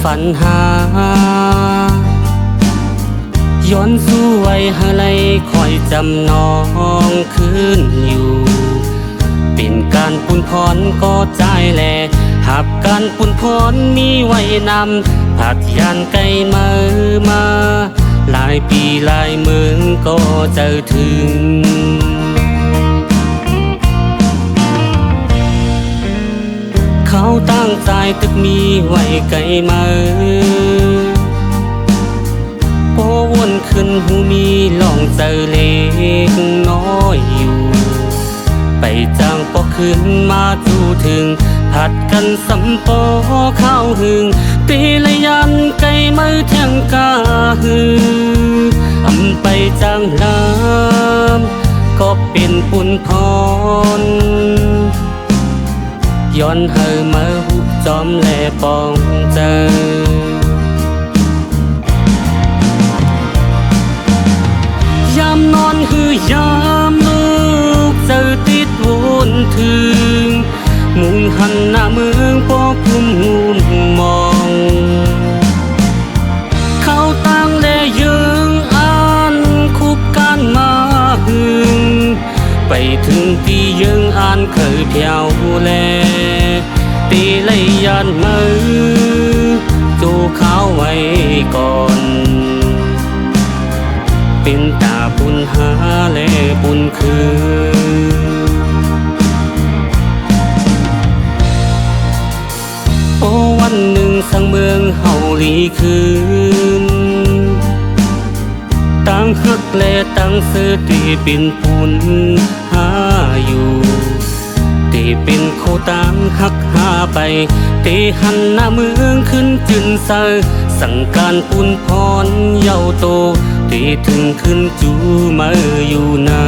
ฝันหาย้อนสู้ไว้หาไรคอยจำน้องคืนอยู่เป็นการปุ่นพรก็ใจแลหับการปุ่นพรมีไว้นำผัดยานไกลมือมาหลายปีหลายเมืองก็เจอถึงเขาตั้งใจตึกมีไว้ไกลมือพอวนขึ้นหูมีลองเจอเล็กน้อยอยู่ไปจ้างปอขึ้นมาจูถึงผัดกันสัมปอข้าวหึงตีละยันไก่มือเทียงกาหืออำไปจ้างลำก็เป็นปุ่นพรย้อนเฮอมาหุบจอมแลปองเจอยามนอนคือยามลูกเจอติดวนถึงมุงหันหน้าเมืองพอพุ่มหูมองเขาตั้งและยืงอ่านคุบการมาหึงไปถึงที่ยืงอ่านเคยเพียวแลตีเลยยานมือจูเขาไว้ก่อนเป็นตาปุ่นหาและปุ่นคือโอ้วันหนึ่งสังเมืองเฮาหลีคืนตั้งฮักและตั้งเสือตีเป็นปุ่นหาอยู่ตีเป็นโคตั้งฮักหาไปตีหันหน้าเมืองขึ้นจืนเซอสั่งการปุ่นพรเยาโตตีถึงขึ้นจูมาอยู่นา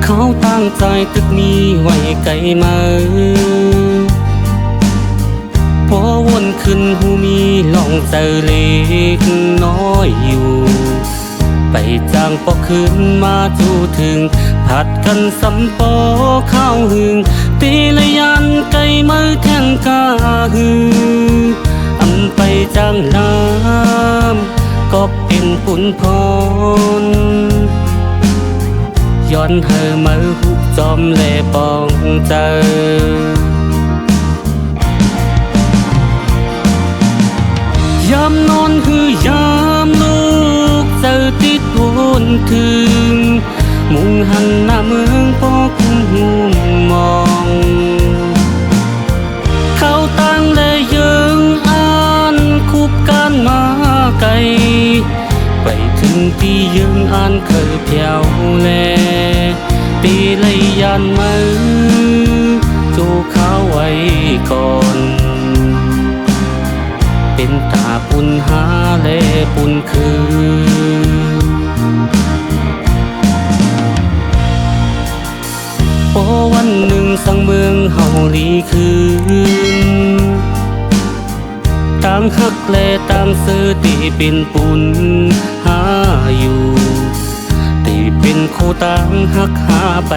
เขาตั้งใจตึกมีไว้ไกลมือพอวนขึ้นหูมีลองเจอเล็กน้อยอยู่ไปจ้างปอขึ้นมาจูถึงผัดกันสัมปอข้าวหึงตีละยันไกลมือแทงกาหืออำไปจ้างลำก็เป็นปุ่นพรย้อนเฮอมาหุบจอมแลปองเจอยามนอนคือยามลูกเจอติดวนถึงมุงหันหน้าเมืองพอคุ้มหูมองเขาตั้งและยืงอ่านคุบการมาไกลไปถึงที่ยืงอ่านเคยเพียวแลตีเลยยานมือจูเขาไว้ก่อนเป็นตาปุ่นหาและปุ่นคือโอ้วันหนึ่งสังเมืองเฮาหลีคืนตั้งฮักและตั้งเสือตีเป็นปุ่นหาอยู่ตีเป็นโคตั้งฮักหาไป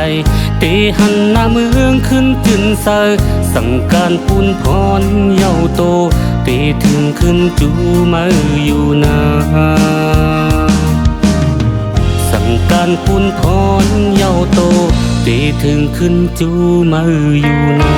ตีหันหน้าเมืองขึ้นจืนเซอสั่งการปุ่นพรเยาโตตีถึงขึ้นจูมาอยู่นาสั่งการปุ่นพรเยาโตตีถึงขึ้นจูมาอยู่นา